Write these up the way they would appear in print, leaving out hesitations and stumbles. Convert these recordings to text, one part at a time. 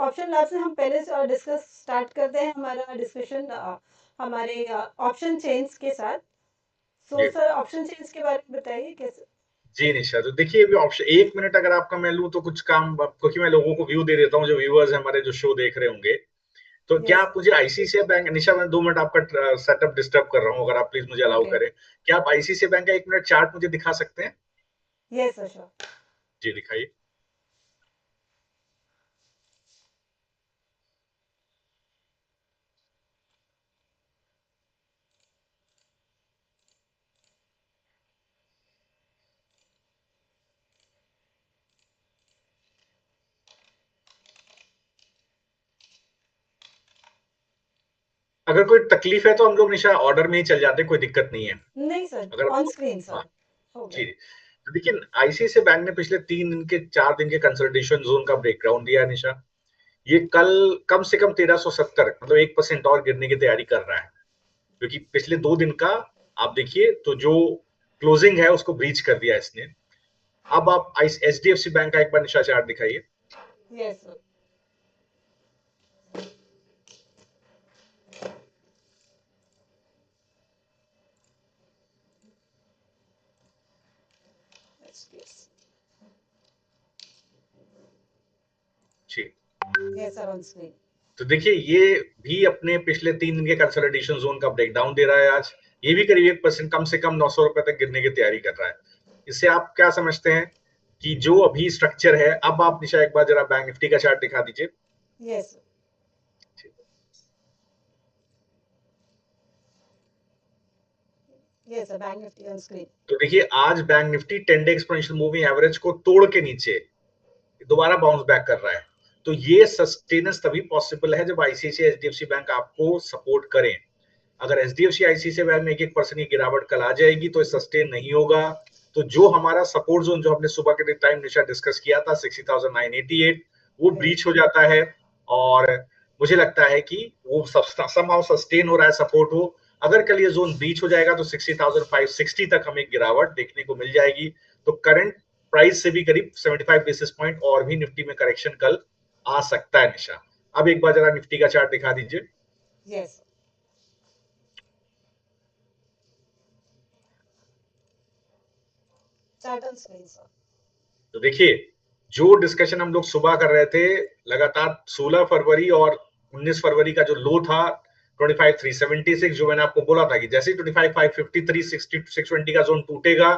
Option lab से हम पहले से डिस्कस स्टार्ट करते हैं हमारा डिस्कशन हमारे ऑप्शन चेन्स के साथ। सो जी सर ऑप्शन चेन्स के बारे में बताइए कैसे। जी निशा, तो देखिए अभी ऑप्शन 1 मिनट अगर आपका मैं लूं तो कुछ काम, क्योंकि मैं लोगों को व्यू दे देता हूँ जो व्यूअर्स हमारे जो शो देख रहे होंगे। तो क्या यस आप मुझे आईसीआईसीआई बैंक, निशा मैं 2 मिनट आपका सेटअप डिस्टर्ब कर रहा हूँ, अगर आप प्लीज मुझे अलाउ ओके करें। क्या आप आईसीआईसीआई बैंक का 1 मिनट चार्ट मुझे दिखा सकते हैं? Yes sir sure. जी दिखाइए। अगर कोई तकलीफ है तो हम लोग निशा ऑर्डर में ही चल जाते हैं, कोई दिक्कत नहीं है। नहीं सर अगर ऑन स्क्रीन हाँ सर हो जी, गया। तो देखिए आईसीआईसीआई बैंक ने पिछले 3 दिन के 4 दिन के कंसोलिडेशन जोन का ब्रेकडाउन दिया है निशा। ये कल कम से कम 1370, मतलब 1% और गिरने की तैयारी कर रहा है, क्योंकि पिछले 2 दिन का आप देखिए तो जो क्लोजिंग है उसको ब्रीच कर दिया इसने। अब आप एचडीएफसी बैंक का एक बार निशा चार्ट दिखाइए। Yes sir. जी, यस सर ऑन स्क्रीन। तो देखिए ये भी अपने पिछले 3 दिन के कंसोलिडेशन जोन का ब्रेकडाउन दे रहा है आज। ये भी करीब 1%, कम से कम 900 रुपए तक गिरने की तैयारी कर रहा है। इससे आप क्या समझते हैं कि जो अभी स्ट्रक्चर है, अब आप निशा एक बार जरा बैंक निफ्टी का चार्ट दिखा दीजिए। Yes yes sir bank Nifty on screen. तो देखिए आज bank Nifty 10 day exponential moving average को तोड़ के नीचे दोबारा बाउंस बैक कर रहा है। तो ये सस्टेनेंस तभी पॉसिबल है जब आईसीआईसीआई एचडीएफसी बैंक आपको सपोर्ट करें। अगर एचडीएफसी आईसीआईसीआई बैंक में 1% की गिरावट कल आ जाएगी तो सस्टेन नहीं होगा। तो जो हमारा सपोर्ट जोन जो हमने सुबह के टाइम निशा डिस्कस किया था 60,988, वो राइट ब्रीच हो जाता है। और मुझे लगता है कि वो समहाउ सस्टेन हो रहा है सपोर्ट वो। अगर कल ये जोन ब्रीच हो जाएगा तो 60,560 तक हमें गिरावट देखने को मिल जाएगी। तो करंट प्राइस से भी करीब 75 बेसिस पॉइंट और भी निफ्टी में करेक्शन कल आ सकता है निशा। अब एक बार जरा निफ्टी का चार्ट दिखा दीजिए। Yes chart on screen sir. तो देखिए जो डिस्कशन हम लोग सुबह कर रहे थे, लगातार 16 फरवरी और 19 फरवरी का जो लो था 25,376, जो मैंने आपको बोला था कि जैसे 25,553 60 620 का जोन टूटेगा,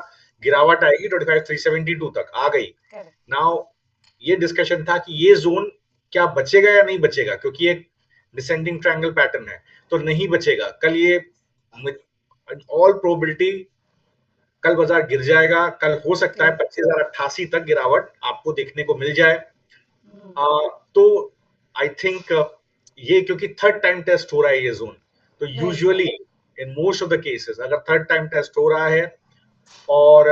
गिरावट आएगी 25,372 तक आ गई। करेक्ट नाउ ये डिस्कशन था कि ये जोन क्या बचेगा या नहीं बचेगा, क्योंकि एक डिसेंडिंग ट्रायंगल पैटर्न है। तो नहीं बचेगा कल ये, ऑल प्रोबेबिलिटी कल बाजार गिर जाएगा। कल हो सकता ओके। है 25,088 तक गिरावट आपको देखने को मिल जाए। तो आई थिंक ये क्योंकि थर्ड टाइम टेस्ट हो रहा है ये जोन, तो right sir. Usually in most of the cases अगर थर्ड टाइम टेस्ट हो रहा है और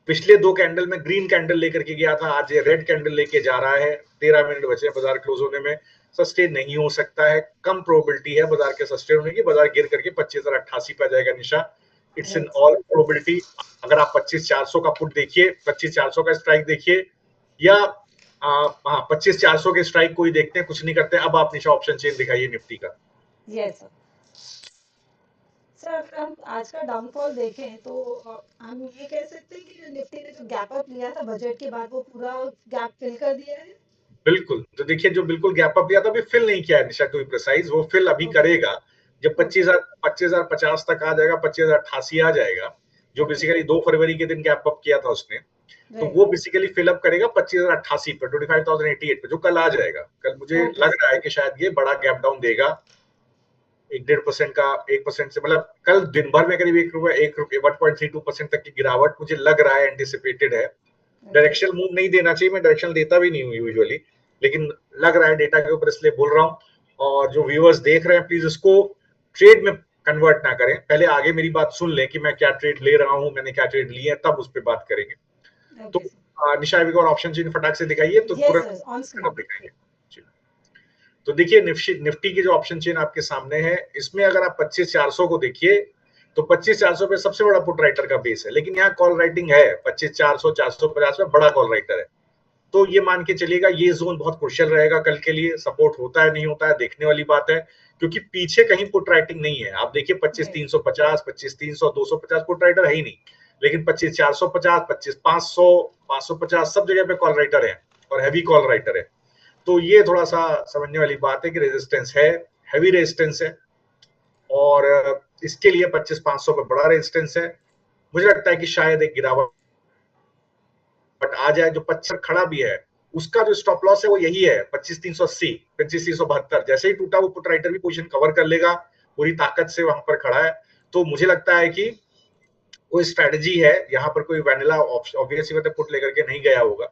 पिछले 2 कैंडल में ग्रीन कैंडल लेकर के गया था, आज ये रेड कैंडल लेके जा रहा है, 13 मिनट बचे हैं बाजार क्लोज होने में, सस्टेन नहीं हो सकता है। कम प्रोबेबिलिटी है बाजार के सस्टेन होने की। बाजार गिर करके 25,088 पे आ जाएगा Nisha. It's in right sir. All probability. अगर आप 25,400 का पुट देखिए, 25,400 का स्ट्राइक देखिए, या हाँ 25,400 के स्ट्राइक कोई देखते हैं, कुछ नहीं करते। अब आप निशा ऑप्शन चेन दिखाइए निफ्टी का। Yes sir. सर अगर हम आज का डाउनफॉल देखें तो हम ये कह सकते हैं कि जो निफ्टी ने जो गैप अप लिया था बजट के बाद वो पूरा गैप फिल कर दिया है। बिल्कुल, तो देखिए जो बिल्कुल गैप अप लिया था अभी फिल नहीं किया है निशा, टू बी प्रिसाइज वो फिल अभी ओके करेगा जब ओके 25,050 तक आ जाएगा, 25,088 आ जाएगा, जो ओके बेसिकली 2 फरवरी के दिन गैप अप किया था उसने। तो राइट वो बेसिकली फिल अप करेगा 25,088 पे, 25,088 पे, जो कल आ जाएगा। कल मुझे ओके लग रहा है कि शायद ये बड़ा गैप डाउन देगा, 1-1.5% का, 1% से, मतलब कल दिन भर में करीब 1 रुपए 1.32% तक की गिरावट मुझे लग रहा है एंटिसिपेटेड है। ओके डायरेक्शनल मूव नहीं देना चाहिए, मैं डायरेक्शनल देता भी नहीं हूँ यूजुअली, लेकिन लग रहा है डेटा के ऊपर, इसलिए बोल रहा हूँ। और जो व्यूअर्स देख रहे हैं प्लीज इसको ट्रेड में कन्वर्ट ना करें, पहले आगे मेरी बात सुन लें कि मैं क्या ट्रेड ले रहा हूँ, मैंने क्या ट्रेड लिए हैं, तब उस पर बात करेंगे। तो ओके सर। निशा एक और ऑप्शन चेन फटाक से दिखाइए तो यस तुरंत सर ऑन सेटअप स्क्रीन। दिखाएंगे। तो देखिए निफ्टी की जो ऑप्शन चेन आपके सामने है, इसमें अगर आप 25,400 को देखिए तो 25,400 पे सबसे बड़ा पुट राइटर का बेस है, लेकिन यहाँ कॉल राइटिंग है 25,400 450 में बड़ा कॉल राइटर है। तो ये मान के चलिएगा ये जोन बहुत क्रुशियल रहेगा कल के लिए, सपोर्ट होता है नहीं होता है देखने वाली बात है, क्योंकि पीछे कहीं पुट राइटिंग नहीं है। आप देखिए 25,350, 25,300, 250 पुट राइटर है ही नहीं, लेकिन 25,450, 25,500, 550 सब जगह पे कॉल राइटर है और हैवी कॉल राइटर है। तो ये थोड़ा सा समझने वाली बात है कि रेजिस्टेंस है, हैवी रेजिस्टेंस है, और इसके लिए 25,500 पे बड़ा रेजिस्टेंस है। मुझे लगता है कि शायद एक गिरावट आ जाए, जो 25 खड़ा भी है उसका जो स्टॉप लॉस है वो यही है 25,380, 25,372। जैसे ही टूटा वो पुट राइटर भी पोजीशन कवर कर लेगा, पूरी ताकत से वहां पर खड़ा है। तो मुझे लगता है कि कोई स्ट्रेटजी है यहाँ पर, कोई वैनिला ऑब्वियसली मतलब पुट लेकर के नहीं गया होगा।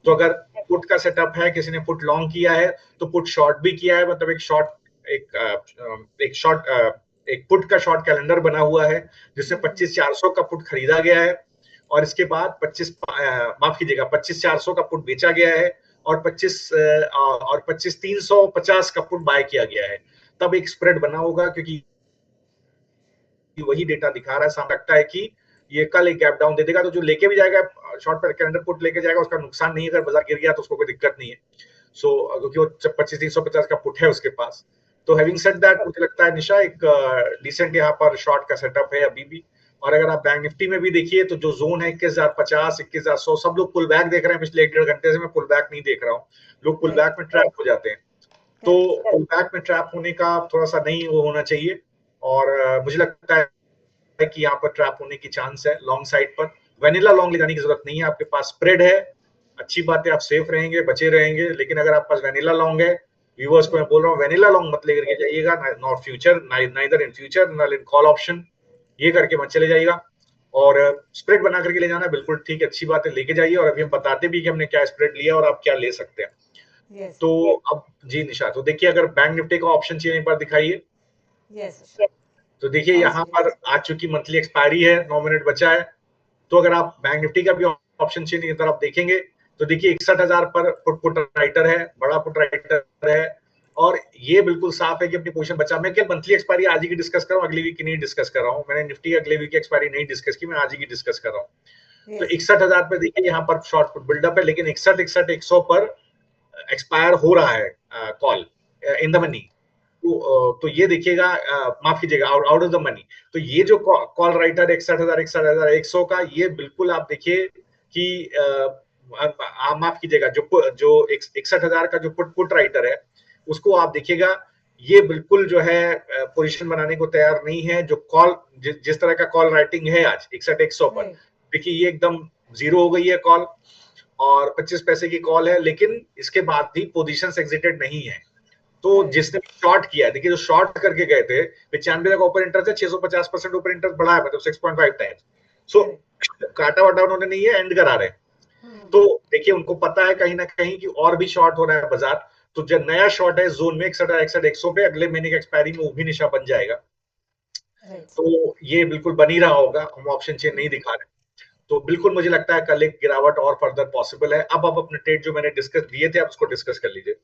तो अगर पुट का सेटअप है, किसी ने पुट लॉन्ग किया है तो पुट शॉर्ट भी किया है, मतलब एक शॉर्ट एक पुट का शॉर्ट कैलेंडर बना हुआ है जिसमें 25,400 का पुट खरीदा गया है, और इसके बाद 25,400 का पुट बेचा गया है, और 25,350 का पुट बाय किया गया है। तब एक स्प्रेड बना होगा, क्योंकि वही डेटा दिखा रहा है, सामने लगता है कि ये कल एक गैप डाउन दे देगा, तो जो लेके भी जाएगा शॉर्ट पर कैलेंडर पुट लेके जाएगा उसका नुकसान नहीं है, अगर बाजार गिर गया तो उसको कोई दिक्कत नहीं है। सो क्योंकि वो 25,350 का पुट है उसके पास। तो हैविंग सेड दैट, मुझे लगता है निशा एक डिसेंट यहाँ पर शॉर्ट का सेटअप है अभी भी। और अगर आप बैंक निफ्टी में भी देखिए तो जो जोन है 21,050, 21,100, सब लोग पुल बैक देख रहे हैं पिछले 1-1.5 घंटे से। मैं पुल बैक नहीं देख रहा हूँ, लोग पुल बैक में ट्रैप हो जाते हैं। तो पुल बैक में ट्रैप होने का थोड़ा सा नहीं वो होना चाहिए, और मुझे लगता है कि यहाँ पर ट्रैप होने की चांस है लॉन्ग साइड पर। वेनिला लॉन्ग ले जाने की जरूरत नहीं है, आपके पास स्प्रेड है, अच्छी बात है, आप सेफ रहेंगे, बचे रहेंगे। लेकिन अगर आपके पास वेनिला लॉन्ग है, व्यूअर्स को मैं बोल रहा हूँ वेनिला लॉन्ग मत लेकर के जाइएगा, not future, neither in future not in call option, ये करके मत चले जाइएगा। और स्प्रेड बना करके ले जाना बिल्कुल ठीक है, अच्छी बात है, लेके जाइए। और अभी हम बताते भी कि हमने क्या स्प्रेड लिया और आप क्या ले सकते हैं। Yes. तो अब जी निशा, तो देखिए अगर बैंक निफ्टी का ऑप्शन चाहिए एक बार दिखाइए। Yes. तो देखिए यहाँ पर आज चूंकि मंथली एक्सपायरी है, 9 मिनट बचा है, तो अगर आप बैंक निफ्टी का भी ऑप्शन चेन की तरफ देखेंगे तो देखिए 61,000 पर पुट राइटर है, बड़ा पुट राइटर है, और ये बिल्कुल साफ है कि अपनी पोजीशन बचा। मैं क्या मंथली एक्सपायरी आज ही की डिस्कस कर रहा हूँ, अगली वीक की नहीं डिस्कस कर रहा हूँ। मैंने निफ्टी अगले वीक की एक्सपायरी नहीं डिस्कस की, मैं आज ही की डिस्कस कर रहा हूँ। तो 61,000 पे देखिए यहाँ पर शॉर्ट पुट बिल्डअप है, लेकिन 61,100 पर एक्सपायर हो रहा है कॉल इन द मनी। तो ये देखिएगा, माफ कीजिएगा, आउट ऑफ द मनी। तो ये जो कॉल राइटर 61,100 का, ये बिल्कुल आप देखिए कि माफ कीजिएगा, जो 61,000 का जो पुट राइटर है उसको आप देखिएगा, ये बिल्कुल जो है पोजीशन बनाने को तैयार नहीं है। जो कॉल जिस तरह का कॉल राइटिंग है आज 61,100 पर, देखिए ये एकदम जीरो हो गई है कॉल, और 25 पैसे की कॉल है, लेकिन इसके बाद भी पोजीशंस एग्जिटेड नहीं है। तो जिसने शॉर्ट किया, देखिए जो शॉर्ट करके गए थे 95 तक ओपन इंटरेस्ट है, 650% ओपन इंटरेस्ट बढ़ा है, मतलब 6.5 टाइम्स। सो काटा वाटा उन्होंने नहीं है, एंड करा रहे हैं। तो देखिए उनको पता है कहीं ना कहीं कि और भी शॉर्ट हो रहा है बाजार। तो जो नया शॉर्ट है जोन में 61,100 पे, अगले महीने की एक्सपायरी में वो भी निशा बन जाएगा। तो ये बिल्कुल बन ही रहा होगा, हम ऑप्शन चेन नहीं दिखा रहे। तो बिल्कुल मुझे लगता है कल एक गिरावट और फर्दर पॉसिबल है। अब आप अपने ट्रेड जो मैंने डिस्कस दिए थे आप उसको डिस्कस कर लीजिए।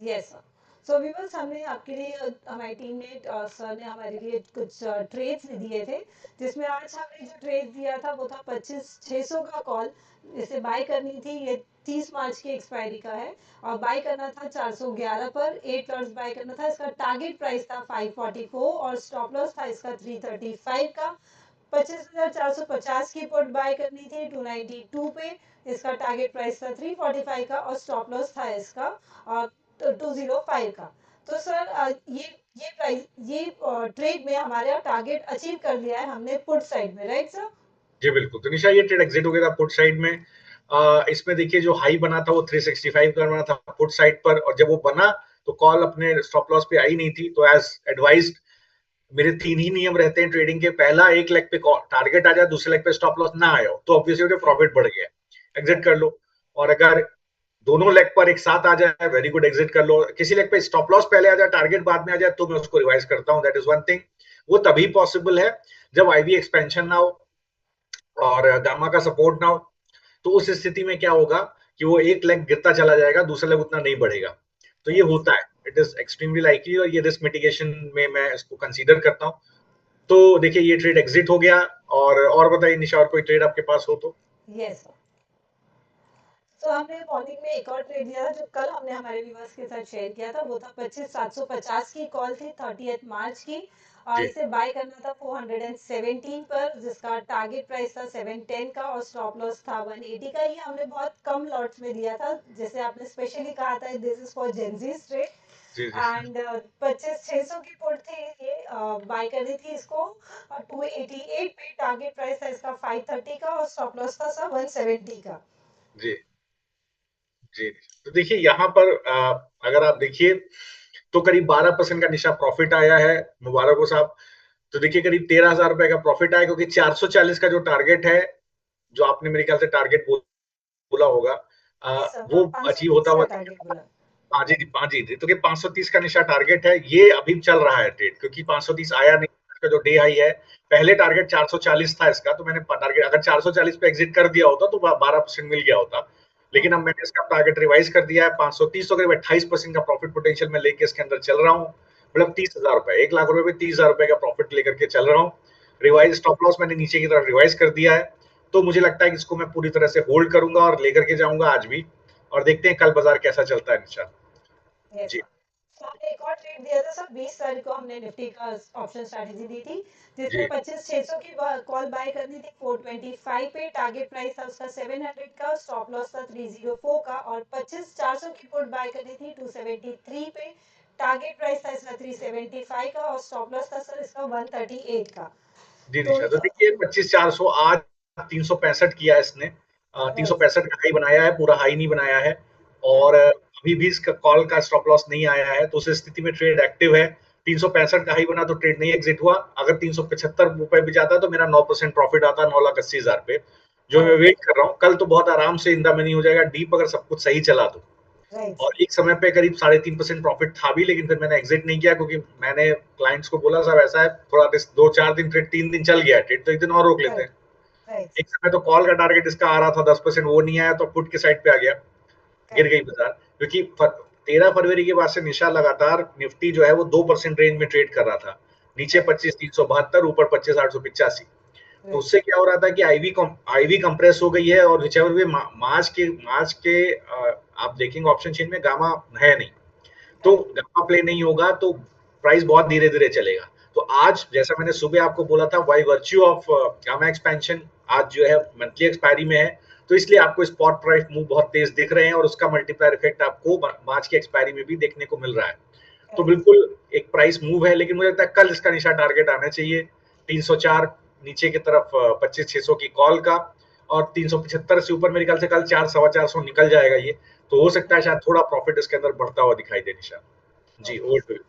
Yes sir. सो व्यूअर्स, हमने आपके लिए, हमारी टीम ने, सर ने हमारे लिए कुछ ट्रेड्स दिए थे, जिसमें आज हमने जो ट्रेड दिया था वो था 25,600 का कॉल। इसे बाय करनी थी, ये 30 मार्च की एक्सपायरी का है, और बाय करना था 411 पर, 8 लॉट्स बाय करना था। इसका टारगेट प्राइस था 544 और स्टॉप लॉस था इसका 335 का। 25,450 की पुट बाय करनी थी 292 पे, इसका टारगेट प्राइस था 345 का, और स्टॉप लॉस था इसका 205 का। तो सर ये प्राइस, ये ट्रेड में हमारा टारगेट अचीव कर लिया है हमने पुट साइड में, राइट सर? जी बिल्कुल। तो निशा ये ट्रेड एग्जिट हो गया था पुट साइड में। इसमें देखिए जो हाई बना था वो 365 का बना था पुट साइड पर, और जब वो बना तो कॉल अपने स्टॉप लॉस पे आई नहीं थी। तो एज एडवाइज्ड, मेरे 3 ही नियम रहते हैं ट्रेडिंग के। पहला, एक लेग पे टारगेट आ जाए, दूसरे लेग पे स्टॉप लॉस ना आए हो तो ऑब्वियसली प्रॉफिट बढ़ गया, एग्जिट कर लो। और अगर दोनों लेग पर एक साथ आ जाए, वेरी गुड, एग्जिट कर लो। किसी लेग पे स्टॉप लॉस पहले आ जाए, टारगेट बाद में आ जाए, तो मैं उसको रिवाइज करता हूं, दैट इज वन थिंग। वो तभी पॉसिबल है जब आईवी एक्सपेंशन ना हो और गामा का सपोर्ट ना हो। तो उस स्थिति में क्या होगा कि वो एक लेग गिरता चला जाएगा, दूसरा लेग उतना नहीं बढ़ेगा। तो ये होता है, इट इज एक्सट्रीमली लाइकली, और ये रिस्क मिटिगेशन में मैं इसको कंसीडर करता हूं। तो देखिए ये ट्रेड एग्जिट हो गया। और बताइए निशा, और कोई ट्रेड आपके पास हो तो? यस। तो हमने मॉर्निंग में एक और ट्रेड दिया था जो कल हमने हमारे व्यूअर्स के साथ शेयर किया था, वो था 25,750 की कॉल थी 30 मार्च की। जी इसे बाय करना था 417 पर, जिसका टारगेट प्राइस था 710 का और स्टॉप लॉस था 180 का। ये हमने बहुत कम लॉट्स में दिया था, जैसे आपने स्पेशली कहा था this is for Gen Z's trade. जी जी एंड 25,600 की पुट थी, ये बाय करनी थी इसको 288 पे। टारगेट प्राइस था इसका 530 का और स्टॉप लॉस था सर 170 का। जी जी। तो देखिए यहाँ पर अगर आप देखिए तो करीब 12% का निशा प्रॉफिट आया है, मुबारक हो साहब। तो देखिए करीब 13,000 रुपए का प्रॉफिट आया, क्योंकि 440 का जो टारगेट है, जो आपने मेरे ख्याल से टारगेट बोला होगा, जी सर, हाँ वो अचीव 530 होता का हुआ टारगेट बोला। हाँ जी, हाँ जी, तो 530 का निशा टारगेट है, ये अभी चल रहा है ट्रेड, क्योंकि 530 आया नहीं, इसका जो डे हाई है, पहले टारगेट 440 था इसका, तो मैंने टारगेट अगर 440 पे एग्जिट कर दिया होता तो 12% मिल गया होता। लेकिन अब ओके। मैंने इसका टारगेट रिवाइज कर दिया है 530, तो करीब 28% का प्रॉफिट पोटेंशियल में लेके इसके अंदर चल रहा हूँ। मतलब 30,000 रुपए, 1 लाख रुपए में 30,000 रुपए का प्रॉफिट लेकर के चल रहा हूँ। रिवाइज स्टॉप लॉस मैंने नीचे की तरफ रिवाइज कर दिया है। तो मुझे लगता है कि इसको मैं पूरी तरह से होल्ड करूंगा और लेकर के जाऊंगा आज भी, और देखते हैं कल बाजार कैसा चलता है निशा। यस जी सर। तो हमने एक और ट्रेड दिया था सर, 20 तारीख को हमने निफ्टी का ऑप्शन स्ट्रैटेजी दी थी, जिसमें जी 25,600 की कॉल बाय करनी थी 425 पे। टारगेट प्राइस था उसका 700 का, स्टॉप लॉस था 304 का। और 25,400 की पुट बाय करनी थी 273 पे। टारगेट प्राइस था इसका 375 का और स्टॉप लॉस था सर इसका 138 का। जी तो निशा, तो देखिए 25,400 आज 365 किया इसने, राइट। 365 का हाई बनाया है, पूरा हाई नहीं बनाया है। और करेक्ट। अभी भी इसका कॉल का स्टॉप लॉस नहीं आया है, तो उस स्थिति में ट्रेड एक्टिव है। 365 का हाई बना तो ट्रेड नहीं एग्जिट हुआ। अगर 375 रुपए भी जाता तो मेरा 9% प्रॉफिट आता, 9,80,000 पे, जो मैं करेक्ट। वेट कर रहा हूँ। कल तो बहुत आराम से इन द मनी हो जाएगा डीप, अगर सब कुछ सही चला तो। राइट और सर। एक समय पे करीब 3.5% प्रॉफिट था भी, लेकिन फिर मैंने एग्जिट नहीं किया, क्योंकि मैंने क्लाइंट्स को बोला साहब ऐसा है, थोड़ा रिस्क, 2-4 दिन ट्रेड, 3 दिन चल गया ट्रेड, तो एक दिन और रोक लेते हैं। करेक्ट। राइट। एक समय तो कॉल का टारगेट इसका आ रहा था 10%, वो नहीं आया तो पुट के साइड पे आ गया, गिर करेक्ट। गई बाजार। क्योंकि 13 फरवरी के बाद से निशा लगातार निफ्टी जो है वो 2% रेंज में ट्रेड कर रहा था, नीचे करेक्ट। 25,372, ऊपर 25,885। तो राइट। उससे क्या हो रहा था कि आईवी कंप्रेस हो गई है, और विचेवर वे मार्च के आप देखेंगे ऑप्शन चेन में गामा है नहीं, तो करेक्ट। गामा प्ले नहीं होगा तो प्राइस बहुत धीरे धीरे चलेगा। तो आज जैसा मैंने सुबह आपको बोला था, by virtue of gamma expansion, आज जो है मंथली एक्सपायरी में है, तो इसलिए आपको स्पॉट प्राइस मूव बहुत तेज दिख रहे हैं, और उसका मल्टीप्लायर इफेक्ट आपको मार्च की एक्सपायरी में भी देखने को मिल रहा है। तो करेक्ट। बिल्कुल एक प्राइस मूव है, लेकिन मुझे लगता है कल इसका निशा टारगेट आना चाहिए 304 नीचे की तरफ, 25,600 की कॉल का, और 375 से ऊपर मेरे ख्याल से कल 400-425 निकल जाएगा ये। तो हो सकता है शायद थोड़ा प्रॉफिट इसके अंदर बढ़ता हुआ दिखाई दे निशा। जी, okay. Over to you.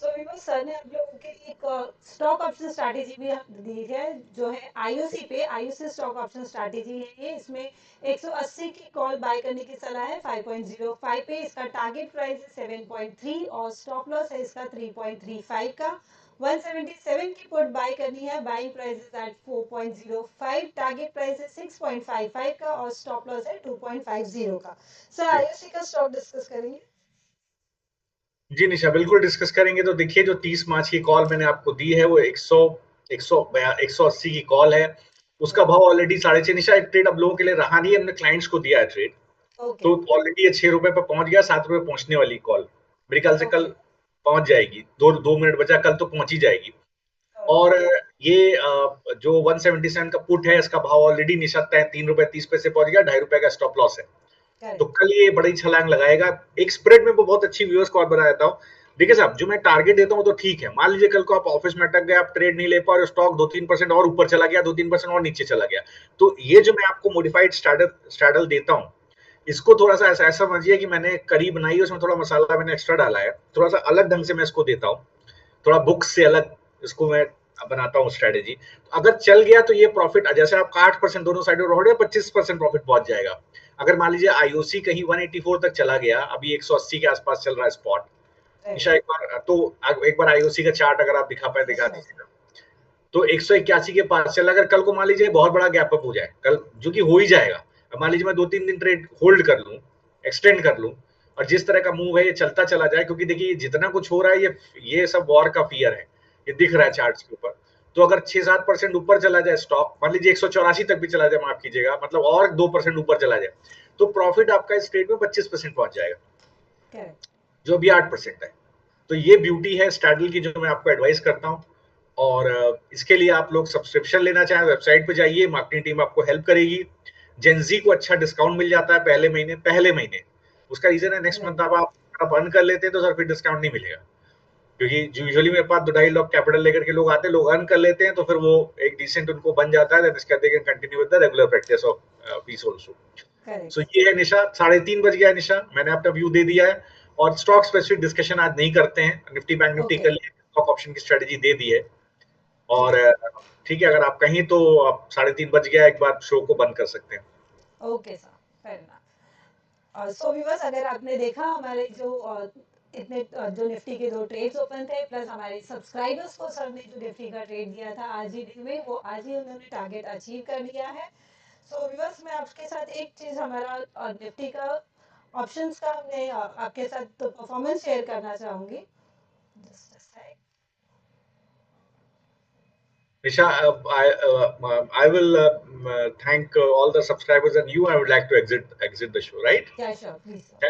So Vimal sir ने आप लोगों के लिए एक स्टॉक ऑप्शन स्ट्रैटेजी भी दी है, जो है आईओसी पे। आईओसी स्टॉक ऑप्शन स्ट्रैटेजी है ये। इसमें 180 की कॉल बाय करने की सलाह है 5.05 पे। इसका टारगेट प्राइस है 7.3 और स्टॉप लॉस है इसका 3.35 का। 177 की पुट बाय करनी है, buying price is at 4.05, target price है 6.55 का और स्टॉप लॉस है 2.50 का। सर जी आईओसी का स्टॉक डिस्कस करेंगे। जी निशा, बिल्कुल डिस्कस करेंगे। तो देखिए जो 30 मार्च की कॉल मैंने आपको दी है, वो 180 की कॉल है। उसका भाव ऑलरेडी 6.5 निशा, एक ट्रेड अब लोगों के लिए रहा नहीं है, हमने क्लाइंट्स को दिया है ट्रेड। ओके। तो ऑलरेडी ये 6 रुपए पर पहुंच गया, 7 रुपए पहुंचने वाली कॉल, मेरे ख्याल से कल ओके। पहुंच जाएगी। 2 मिनट बचा, कल तो पहुंच ही जाएगी। और ये जो 177 का पुट है, इसका भाव ऑलरेडी निशा 3 रुपए 30 पैसे पहुंच गया, 2.5 रुपए का स्टॉप लॉस है। तो करेक्ट। कल ये बड़ी छलांग लगाएगा। एक स्प्रेड में वो बहुत अच्छी व्यूअर्स को और बता देता हूँ। देखिए साहब, जो मैं टारगेट देता हूँ तो ठीक है, मान लीजिए कल को आप ऑफिस में अटक गए, आप ट्रेड नहीं ले पाए और स्टॉक 2-3% और ऊपर चला गया, 2-3% और नीचे चला गया, तो ये जो मैं आपको मॉडिफाइड स्ट्रैडल देता हूँ, इसको थोड़ा सा ऐसा ऐसा समझिए कि मैंने करी बनाई है, उसमें थोड़ा मसाला मैंने एक्स्ट्रा डाला है, थोड़ा सा अलग ढंग से मैं इसको देता हूँ, थोड़ा बुक से अलग इसको मैं बनाता हूँ स्ट्रेटेजी। अगर चल गया तो ये प्रॉफिट, जैसे आपका 8% दोनों साइड में 25% प्रॉफिट पहुंच जाएगा। अगर मान लीजिए आईओसी कहीं 184 तक चला गया, अभी 180 के आसपास चल रहा है स्पॉट राइट। निशा, एक बार आईओसी का चार्ट अगर आप दिखा पाए दिखा यस यस। दीजिएगा। तो 181 के पास चला, अगर कल को मान लीजिए बहुत बड़ा गैप अप हो जाए कल, जो कि हो ही जाएगा, मान लीजिए मैं 2-3 दिन ट्रेड होल्ड कर लूं, एक्सटेंड कर लूं, और जिस तरह का मूव है ये चलता चला जाए, क्योंकि देखिए जितना कुछ हो रहा है, ये सब वॉर का फियर है, ये दिख रहा है राइट। चार्ट्स के ऊपर। तो अगर 6-7% ऊपर चला जाए स्टॉक, मान लीजिए 184 तक भी चला जाए, माफ कीजिएगा, मतलब और 2% ऊपर चला जाए, तो प्रॉफिट आपका इस ट्रेड में 25% पहुंच जाएगा, करेक्ट। जो अभी 8% है। तो ये ब्यूटी है स्टैडल की, जो मैं आपको एडवाइस करता हूँ। और इसके लिए आप लोग सब्सक्रिप्शन लेना चाहें, वेबसाइट पे जाइए, मार्केटिंग टीम आपको हेल्प करेगी। जेनजी को अच्छा डिस्काउंट मिल जाता है पहले महीने। उसका रीजन है नेक्स्ट मंथ आप अर्न कर लेते हैं तो सर फिर डिस्काउंट नहीं मिलेगा, क्योंकि यूजुअली मेरे पास 2.5 लाख कैपिटल लेकर के लोग आते हैं, लोग अर्न कर लेते हैं, तो फिर वो एक डिसेंट उनको बन जाता है, then they can continue with the regular practice of peace also. So ये है निशा, 3:30 बज गया निशा, मैंने अपना व्यू दे दिया है। और स्टॉक स्पेसिफिक डिस्कशन आज नहीं करते हैं, निफ्टी बैंक निफ्टी कर लिए, स्टॉक ऑप्शन की स्ट्रेटजी दे दी है। और ठीक है, अगर आप कहीं तो आप 3:30 बज गया, एक बार शो को बंद कर सकते हैं। Okay sir, fair enough. So viewers, अगर आपने देखा हमारे जो इतने जो निफ्टी के 2 ट्रेड्स ओपन थे, प्लस हमारे सब्सक्राइबर्स को सर ने जो निफ्टी का ट्रेड दिया था आज ही दिन में, वो आज ही उन्होंने टारगेट अचीव कर लिया है। सो व्यूअर्स, मैं आपके साथ एक चीज़, हमारा निफ्टी का ऑप्शंस का हमने आपके साथ तो परफॉर्मेंस शेयर करना चाहूँगी। Just a sec. Nisha, I will thank all the subscribers and you. I would like to exit the show, right? Yeah, sure, please sir.